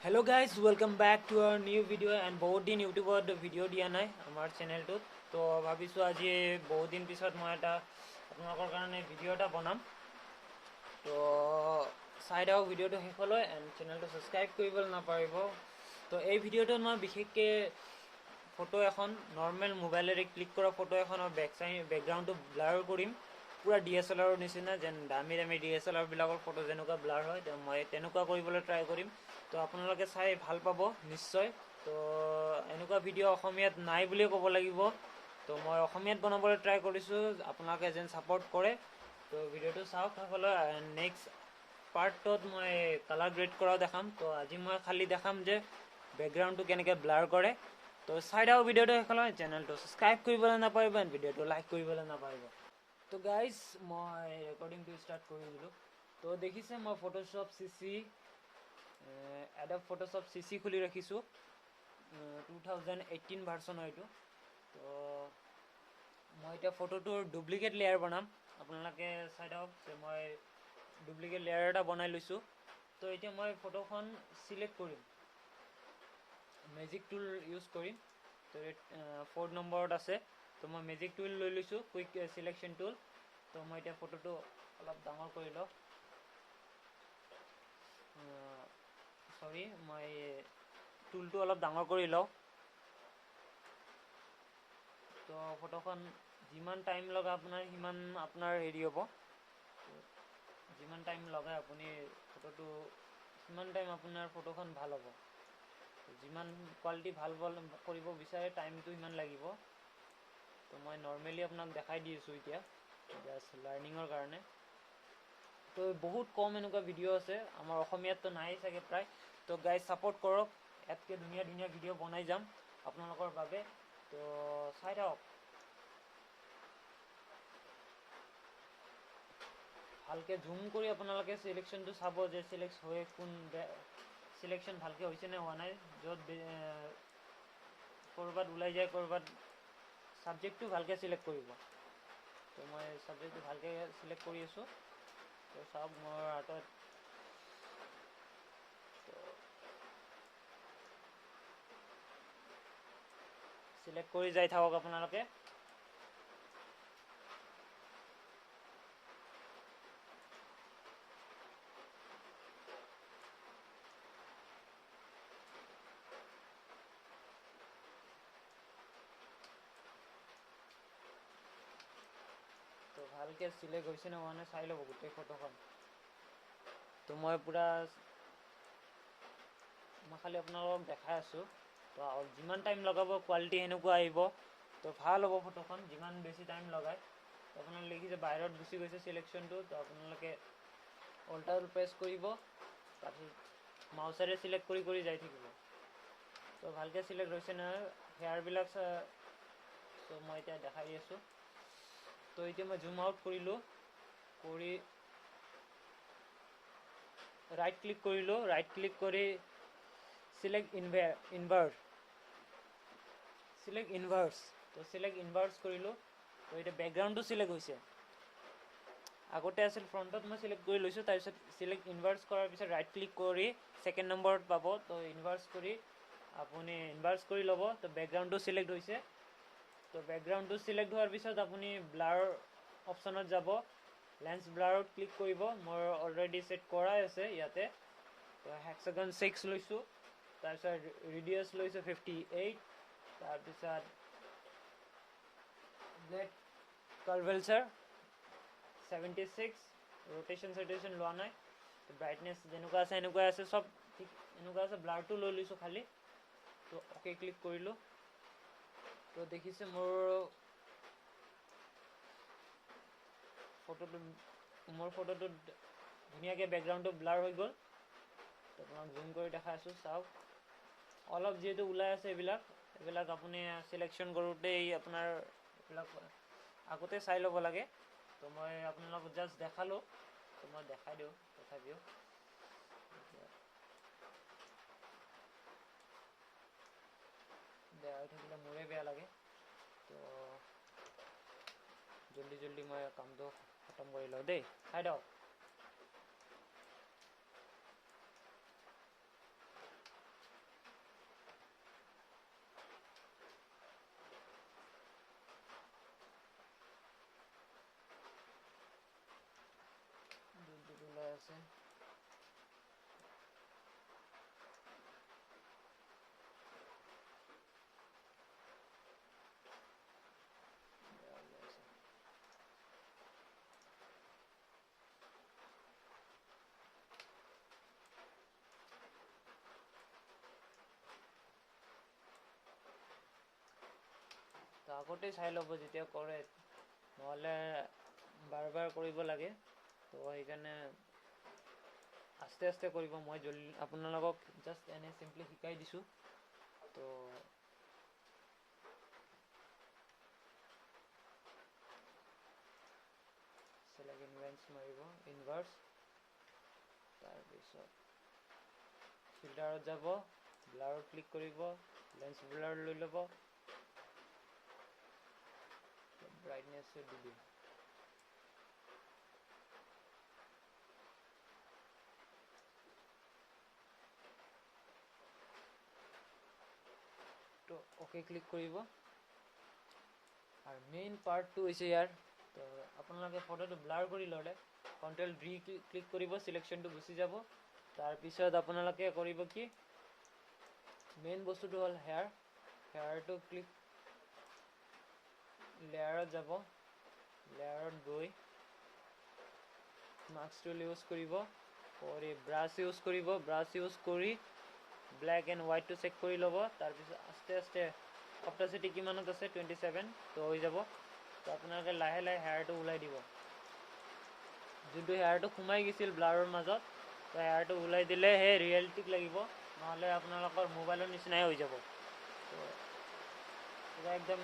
Hello guys, welcome back to our new video and बहुत दिन यूट्यूबत ভিডিঅ' দিয়া নাই আমাৰ চেনেলটোত তো ভাবিছোঁ আজি বহুত দিন পিছত মই এটা আপোনালোকৰ কাৰণে ভিডিঅ' এটা বনাম তো চাই দিয়ক ভিডিঅ'টো শেষলৈ এণ্ড চেনেলটো ছাবস্ক্ৰাইব কৰিবলৈ নাপাহৰিব তো এই ভিডিঅ'টোত মই বিশেষকৈ ফটো এখন নৰ্মেল মোবাইলেৰে ক্লিক কৰা ফটো এখনৰ বেকগ্ৰাউণ্ডটো ব্লাৰ কৰিম পুৰা DSLR নিচিনা যেন দামী DSLR বিলাকৰ ফটো যেনেকুৱা ব্লাৰ হয় মই তেনেকুৱা কৰিবলৈ ট্ৰাই কৰিম তো আপোনালোকে চাই ভাল পাব নিশ্চয় তো এনেকুৱা ভিডিঅ' অসমীয়াত নাই বুলিয়ে ক'ব লাগিব তো মই অসমীয়াত বনাবলৈ ট্ৰাই কৰিছোঁ আপোনালোকে যেন ছাপোৰ্ট কৰে তো ভিডিঅ'টো চাওক সকলো নেক্সট পাৰ্টত মই কালাৰ গ্ৰেড কৰাও দেখাম তো আজি মই খালি দেখাম যে বেকগ্ৰাউণ্ডটো কেনেকৈ ব্লাৰ কৰে তো চাই দিয়ক ভিডিঅ'টো শেষলৈ চেনেলটো ছাবস্ক্ৰাইব কৰিবলৈ নাপাহৰিব এণ্ড ভিডিঅ'টো লাইক কৰিবলৈ নাপাহৰিব তো গাইজ মই ৰেকৰ্ডিংটো ষ্টাৰ্ট কৰি দিলোঁ তো দেখিছে মই Photoshop CC Adobe Photoshop CC খুলি ৰাখিছোঁ 2018 ভাৰ্চনৰ এইটো তো মই এতিয়া ফটোটোৰ ডুপ্লিকেট লেয়াৰ বনাম আপোনালোকে চাই দিয়ক যে মই ডুপ্লিকেট লেয়াৰ এটা বনাই লৈছোঁ তো এতিয়া মই ফটোখন চিলেক্ট কৰিম মেজিক টুল ইউজ কৰিম তো 4 নম্বৰত আছে তো মই মেজিক টুল লৈ লৈছোঁ কুইক চিলেকশ্যন টুল তো মই এতিয়া ফটোটো অলপ ডাঙৰ কৰি লওঁ সৰি মই টুলটো অলপ ডাঙৰ কৰি লওঁ তো ফটোখন যিমান টাইম লগা সিমান আপোনাৰ হেৰি হ'ব যিমান টাইম লগাই আপুনি ফটোটো সিমান টাইম আপোনাৰ ফটোখন ভাল হ'ব যিমান কোৱালিটি ভাল কৰিব বিচাৰে টাইমটো সিমান লাগিব তো মই নৰ্মেলি আপোনাক দেখাই দি আছোঁ এতিয়া জাষ্ট লাৰ্ণিঙৰ কাৰণে তো বহুত কম এনেকুৱা ভিডিঅ' আছে আমাৰ অসমীয়াততো নাই চাগে প্ৰায় তো গাইজ ছাপোৰ্ট কৰক ইয়াতকৈ ধুনীয়া ধুনীয়া ভিডিঅ' বনাই যাম আপোনালোকৰ বাবে তো চাই থাকক ভালকৈ জুম কৰি আপোনালোকে চিলেকশ্যনটো চাব যে চিলেক্ট হৈ কোন চিলেকশ্যন ভালকৈ হৈছে নে হোৱা নাই য'ত ক'ৰবাত ওলাই যায় ক'ৰবাত ছাবজেক্টটো ভালকৈ চিলেক্ট কৰিব তো মই ছাবজেক্টটো ভালকৈ চিলেক্ট কৰি আছোঁ তো চাওক মোৰ হাতত চিলেক্ট কৰি যাই থাকক আপোনালোকে তো ভালকৈ চিলেক্ট হৈছে নে হোৱা নাই চাই ল'ব গোটেই ফটোখন তো মই পূৰা মই খালি আপোনালোকক দেখাই আছোঁ তো যিমান টাইম লগাব কোৱালিটি সেনেকুৱা আহিব তো ভাল হ'ব ফটোখন যিমান বেছি টাইম লগায় তো আপোনালোকে দেখিছে বাহিৰত গুচি গৈছে চিলেকশ্যনটো তো আপোনালোকে অল্টাৰ প্ৰেছ কৰিব তাৰপিছত মাউচেৰে চিলেক্ট কৰি যাই থাকিব তো ভালকৈ চিলেক্ট হৈছে নহয় হেয়াৰবিলাক তো মই এতিয়া দেখাই দি আছোঁ তো এতিয়া মই জুম আউট কৰিলোঁ কৰি ৰাইট ক্লিক কৰিলোঁ ৰাইট ক্লিক কৰি চিলেক্ট ইনভাৰ্স তো চিলেক্ট ইনভাৰ্স কৰিলোঁ তো এতিয়া বেকগ্ৰাউণ্ডটো চিলেক্ট হৈছে আগতে আছিল ফ্ৰণ্টত মই চিলেক্ট কৰি লৈছোঁ তাৰপিছত চিলেক্ট ইনভাৰ্স কৰাৰ পিছত ৰাইট ক্লিক কৰি ছেকেণ্ড নম্বৰত পাব তো ইনভাৰ্স কৰি আপুনি ইনভাৰ্স কৰি ল'ব তো বেকগ্ৰাউণ্ডটো চিলেক্ট হৈছে তো বেকগ্ৰাউণ্ডটো চিলেক্ট হোৱাৰ পিছত আপুনি ব্লাৰ অপশ্যনত যাব লেন্স ব্লাৰত ক্লিক কৰিব মোৰ অলৰেডি ছেট কৰাই আছে ইয়াতে তো হেক্সাগন 6 লৈছোঁ তাৰপিছত ৰেডিয়াছ লৈছোঁ 58 তাৰপিছত ব্লেড কাৰ্ভেলচাৰ 76 ৰোটেশ্যন লোৱা নাই তো ব্ৰাইটনেছ যেনেকুৱা আছে এনেকুৱাই আছে চব ঠিক এনেকুৱা আছে ব্লাৰটো লৈ লৈছোঁ খালি তো অ'কে ক্লিক কৰিলোঁ তো দেখিছে মোৰ ফটোটো ধুনীয়াকৈ বেকগ্ৰাউণ্ডটো ব্লাৰ হৈ গ'ল তো আপোনাক জুম কৰি দেখাই আছোঁ চাওক অলপ যিহেতু ওলাই আছে এইবিলাক আপুনি চিলেকশ্যন কৰোঁতেই আপোনাৰ এইবিলাক আগতে চাই ল'ব লাগে তো মই আপোনালোকক জাষ্ট দেখালোঁ তো মই দেখাই দিওঁ তথাপিও বেয়া হৈ থাকিলে মোৰে বেয়া লাগে তো জল্দি মই কামটো খতম কৰি লওঁ দেই চাই দিয়ক আগতে চাই ল'ব যেতিয়া কৰে, নহ'লে বাৰ বাৰ কৰিব লাগে। তো সেইকাৰণে আস্তে আস্তে কৰিব। মই জলদি আপোনালোকক জাষ্ট এনে চিম্পলি শিকাই দিছোঁ। তো চেলেক্ট ইনভাৰ্ছ মাৰিব, ইনভাৰ্ছ, তাৰপিছত ফিল্টাৰত যাব, ব্লাৰত ক্লিক কৰিব, লেন্স ব্লাৰ লৈ ল'ব, ব্ৰাইটনেছটো দি দিম। তো অ'কে ক্লিক কৰিব। আৰু মেইন পাৰ্টটো হৈছে ইয়াৰ, তো আপোনালোকে ফটোটো ব্লাৰ কৰি ল'লে কণ্ট্ৰল V ক্লিক কৰিব, চিলেকশ্যনটো গুচি যাব। তাৰপিছত আপোনালোকে কৰিব কি, মেইন বস্তুটো হ'ল হেয়াৰটো ক্লিক, লেয়াৰত যাব, লেয়াৰত গৈ মাস্ক টুল ইউজ কৰিব, কৰি ব্ৰাছ ইউজ কৰিব, ব্ৰাছ ইউজ কৰি ব্লেক এণ্ড হোৱাইটটো চেক কৰি ল'ব। তাৰপিছত আস্তে আস্তে অপটাচিটি কিমানত আছে, 27, তো হৈ যাব। তো আপোনালোকে লাহে লাহে হেয়াৰটো ওলাই দিব। যোনটো হেয়াৰটো সোমাই গৈছিল ব্লাৰৰ মাজত, তো হেয়াৰটো ওলাই দিলেহে ৰিয়েলিটিক লাগিব, নহ'লে আপোনালোকৰ মোবাইলৰ নিচিনাই হৈ যাব। তো একদম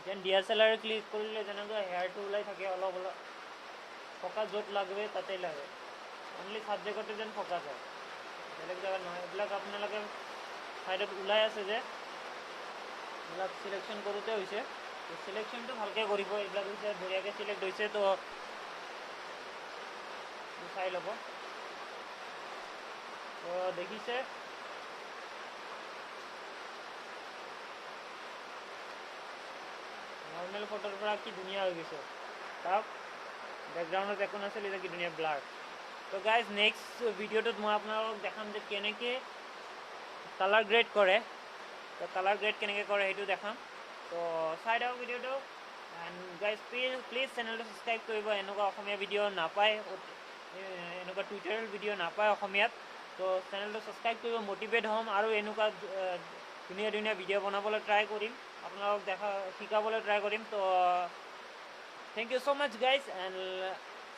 যেন DSLR ক্লিক কৰিলে যেনেকৈ হেয়াৰটো ওলাই থাকে, অলপ অলপ ফকাছ য'ত লাগবে তাতেই লাগে, অনলি ছাবজেক্টতে যেন ফকাছ হয়, বেলেগ জেগাত নহয়। এইবিলাক আপোনালোকে ছাইডত ওলাই আছে যে, এইবিলাক চিলেকশ্যন কৰোঁতে হৈছে, তো চিলেকশ্যনটো ভালকৈ কৰিব। এইবিলাক হৈছে বঢ়িয়াকৈ চিলেক্ট হৈছে, তো চাই ল'ব। তো দেখিছে নৰ্মেল ফটোৰ পৰা কি ধুনীয়া হৈ গৈছে, চাওক বেকগ্ৰাউণ্ডত একো নাছিল, এতিয়া কি ধুনীয়া ব্লাৰ। তো গাইজ নেক্সট ভিডিঅ'টোত মই আপোনালোকক দেখাম যে কেনেকৈ কালাৰ গ্ৰেড কৰে, তো কালাৰ গ্ৰেড কেনেকৈ কৰে সেইটো দেখাম। তো চাই দিয়ক ভিডিঅ'টো। এণ্ড গাইজ প্লিজ চেনেলটো ছাবস্ক্ৰাইব কৰিব। এনেকুৱা অসমীয়া ভিডিঅ' নাপায়, এনেকুৱা টিউটৰিয়েল ভিডিঅ' নাপায় অসমীয়াত। তো চেনেলটো ছাবস্ক্ৰাইব কৰিব, মটিভেট হ'ম আৰু এনেকুৱা ধুনীয়া ধুনীয়া ভিডিঅ' বনাবলৈ ট্ৰাই কৰিম, আপোনালোকক শিকাবলৈ ট্ৰাই কৰিম। তো thank you so much guys, and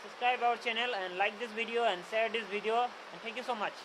subscribe our channel and like this video and share this video, and thank you so much.